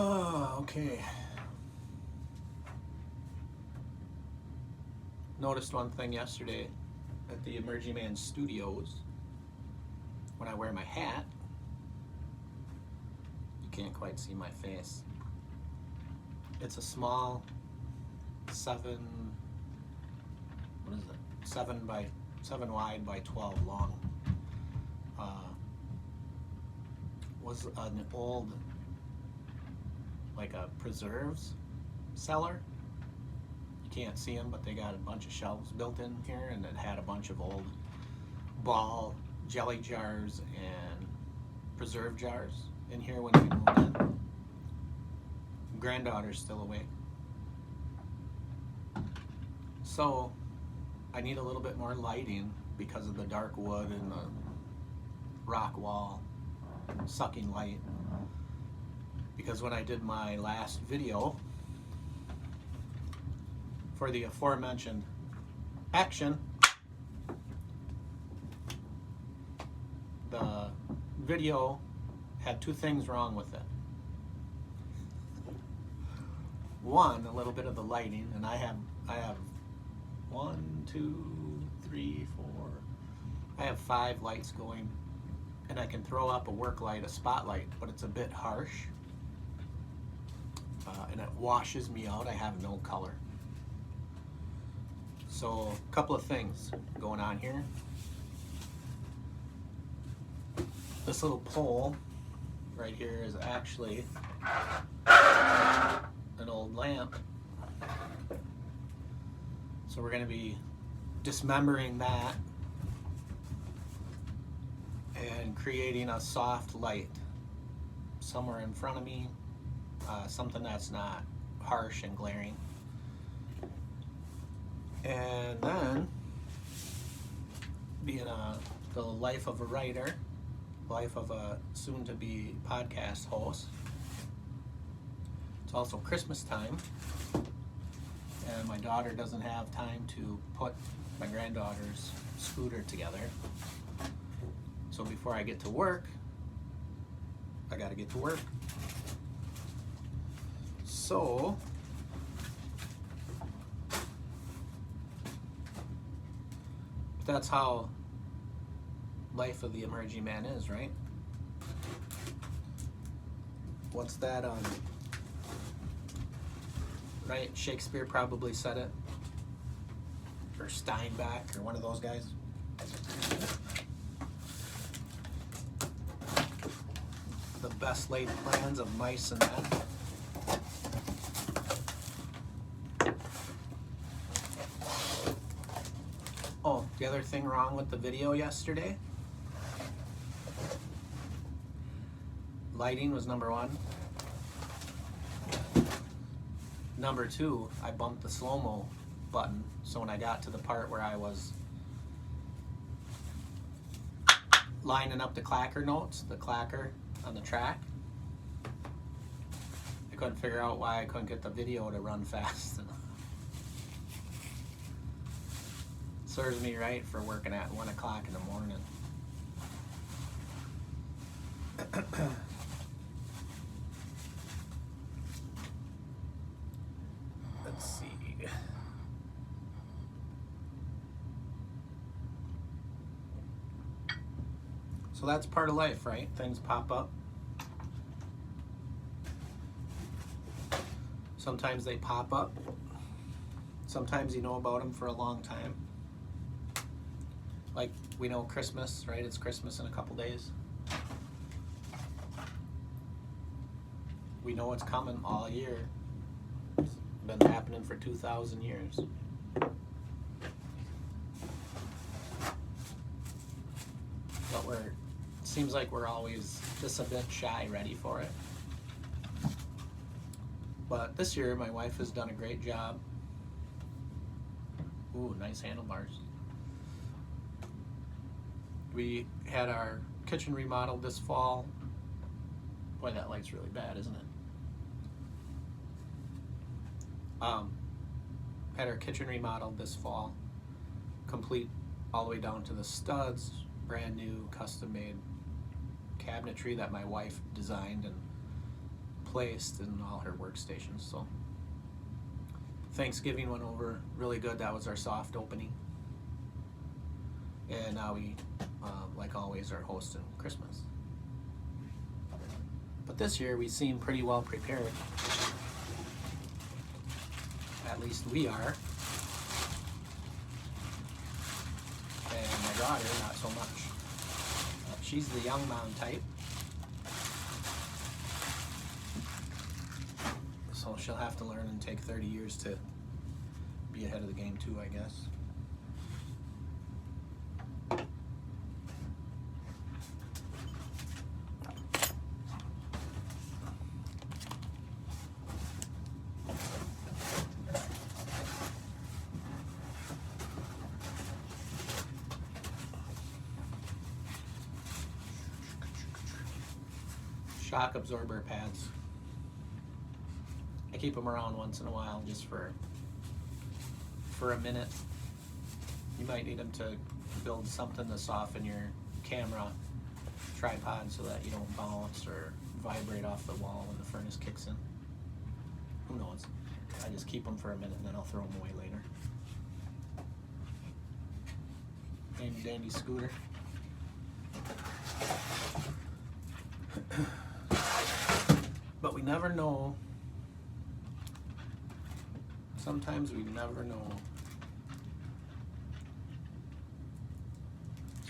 Oh, okay. Noticed one thing yesterday at the Emerging Man Studios. When I wear my hat, you can't quite see my face. It's a small 7 wide by 12 long. Was an old, like a preserves cellar. You can't see them, but they got a bunch of shelves built in here, and it had a bunch of old ball jelly jars and preserve jars in here when we moved in. Granddaughter's still awake. So I need a little bit more lighting because of the dark wood and the rock wall sucking light. Because when I did my last video for the aforementioned action, the video had two things wrong with it. One, a little bit of the lighting, and I have 1, 2, 3, 4. I have 5 lights going, and I can throw up a work light, a spotlight, but it's a bit harsh, and it washes me out. I have no color. So a couple of things going on here. This little pole right here is actually an old lamp. So we're going to be dismembering that and creating a soft light somewhere in front of me, something that's not harsh and glaring. And then, being the life of a writer, life of a soon-to-be podcast host, it's also Christmas time, and my daughter doesn't have time to put my granddaughter's scooter together. So before I get to work, I gotta get to work. So that's how life of the emerging man is, right? What's that right? Shakespeare probably said it, or Steinbeck, or one of those guys. The best laid plans of mice and men. Oh, the other thing wrong with the video yesterday, lighting was number 1. Number 2, I bumped the slow-mo button, so when I got to the part where I was lining up the clacker notes, the clacker on the track, I couldn't figure out why I couldn't get the video to run fast enough. Serves me right for working at 1 o'clock in the morning. Let's see. So that's part of life, right? Things pop up. Sometimes they pop up. Sometimes you know about them for a long time. Like, we know Christmas, right? It's Christmas in a couple days. We know it's coming all year. It's been happening for 2,000 years. But seems like we're always just a bit shy, ready for it. But this year, my wife has done a great job. Ooh, nice handlebars. We had our kitchen remodeled this fall. Boy, that light's really bad, isn't it? Had our kitchen remodeled this fall, complete all the way down to the studs, brand new custom made cabinetry that my wife designed and placed in all her workstations. So Thanksgiving went over really good. That was our soft opening. And now we, like always, are hosting Christmas. But this year we seem pretty well prepared. At least we are. And my daughter, not so much. She's the young mom type. So she'll have to learn and take 30 years to be ahead of the game too, I guess. Shock absorber pads. I keep them around once in a while just for a minute. You might need them to build something to soften your camera tripod so that you don't bounce or vibrate off the wall when the furnace kicks in. Who knows? I just keep them for a minute and then I'll throw them away later. Handy dandy scooter. But we never know. Sometimes we never know.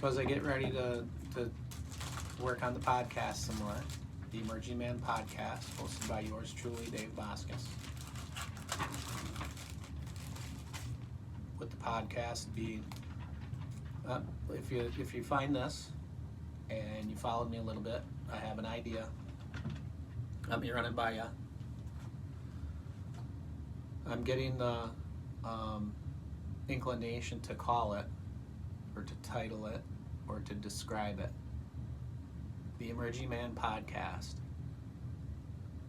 So as I get ready to work on the podcast some more, the Emerging Man podcast, hosted by yours truly, Dave Boskus. With the podcast being, if you find this and you followed me a little bit, I have an idea. Let me run it by you. I'm getting the inclination to call it, or to title it, or to describe it, the Emerging Man Podcast,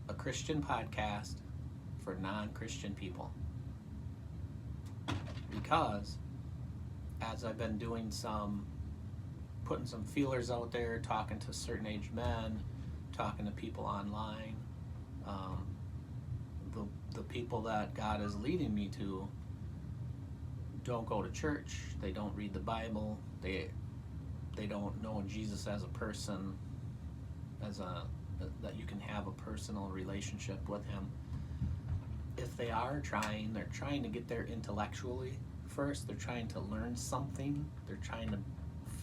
a Christian podcast for non-Christian people. Because as I've been doing putting some feelers out there, talking to certain age men, talking to people online, the people that God is leading me to don't go to church, they don't read the Bible, they don't know Jesus as a person, that you can have a personal relationship with him. If they are trying, they're trying to get there intellectually first, they're trying to learn something, they're trying to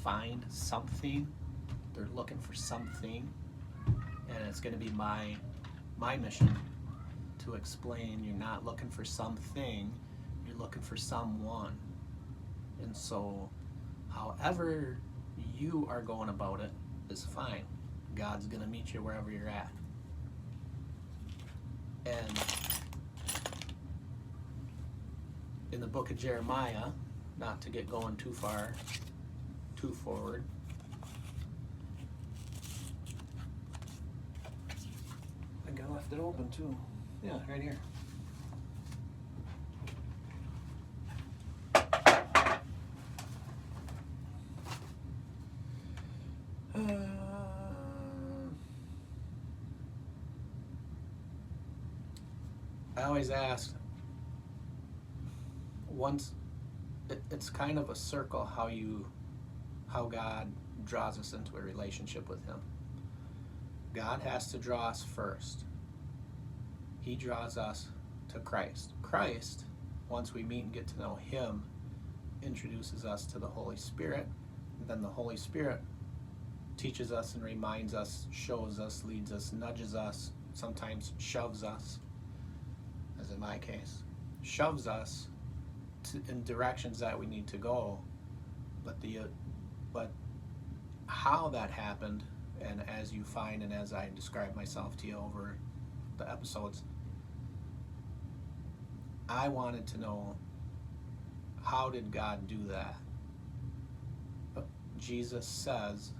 find something, they're looking for something, and it's going to be my mission to explain you're not looking for something, you're looking for someone. And so however you are going about it is fine. God's going to meet you wherever you're at. And in the book of Jeremiah, not to get going too forward, I think I left it open too. Yeah, right here. I always ask, it's kind of a circle how God draws us into a relationship with him. God has to draw us first. He draws us to Christ. Christ, once we meet and get to know him, introduces us to the Holy Spirit. And then the Holy Spirit teaches us and reminds us, shows us, leads us, nudges us, sometimes shoves us, as in my case, shoves us in directions that we need to go. But how that happened, and as you find and as I describe myself to you over the episodes, I wanted to know, how did God do that? Jesus says,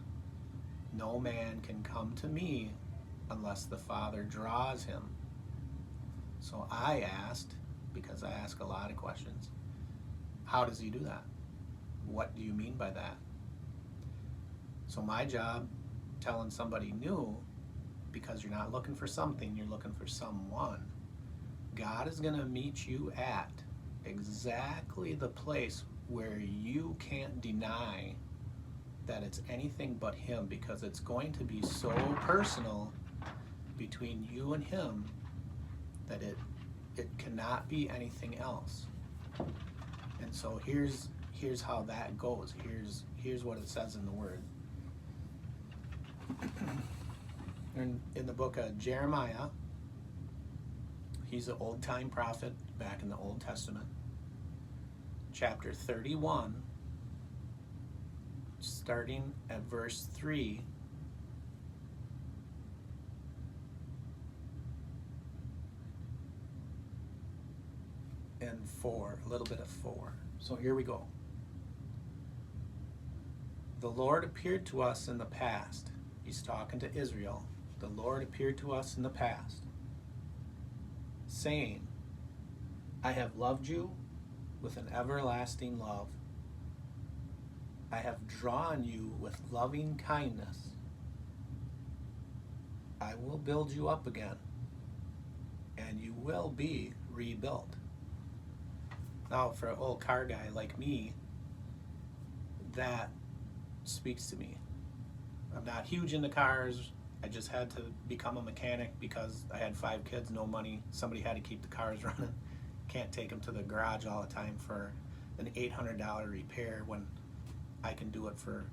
no man can come to me unless the Father draws him. So I asked, because I ask a lot of questions, how does he do that? What do you mean by that? So my job, telling somebody new, because you're not looking for something, you're looking for someone. God is going to meet you at exactly the place where you can't deny that it's anything but Him, because it's going to be so personal between you and Him that it cannot be anything else. And so here's how that goes. Here's what it says in the Word. In the book of Jeremiah, he's an old-time prophet back in the Old Testament. Chapter 31, starting at verse 3. And 4, a little bit of 4. So here we go. The Lord appeared to us in the past. He's talking to Israel. The Lord appeared to us in the past, saying, I have loved you with an everlasting love. I have drawn you with loving kindness. I will build you up again, and you will be rebuilt. Now, for an old car guy like me, that speaks to me. I'm not huge into cars. I just had to become a mechanic because I had 5 kids, no money. Somebody had to keep the cars running. Can't take them to the garage all the time for an $800 repair when I can do it for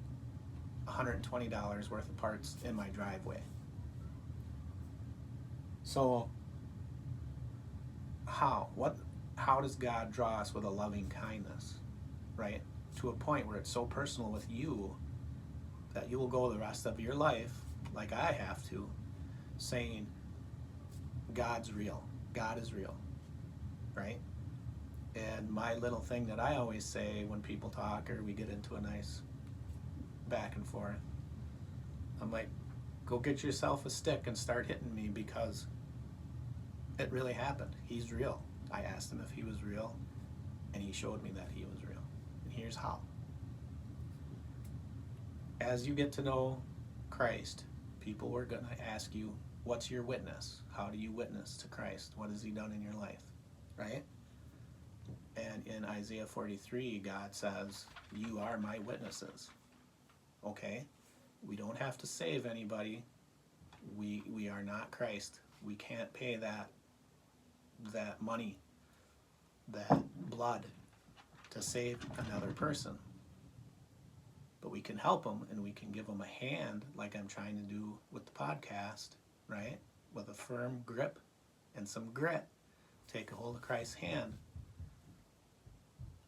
$120 worth of parts in my driveway. So how does God draw us with a loving kindness, right? To a point where it's so personal with you that you will go the rest of your life, like I have to, saying, God's real. God is real, right? And my little thing that I always say when people talk or we get into a nice back and forth, I'm like, go get yourself a stick and start hitting me, because it really happened. He's real. I asked him if he was real, and he showed me that he was real. And here's how. As you get to know Christ, people were going to ask you, what's your witness? How do you witness to Christ? What has he done in your life? Right? And in Isaiah 43, God says, you are my witnesses. Okay? We don't have to save anybody. We are not Christ. We can't pay that money, that blood, to save another person. But we can help them, and we can give them a hand, like I'm trying to do with the podcast, right? With a firm grip and some grit. Take a hold of Christ's hand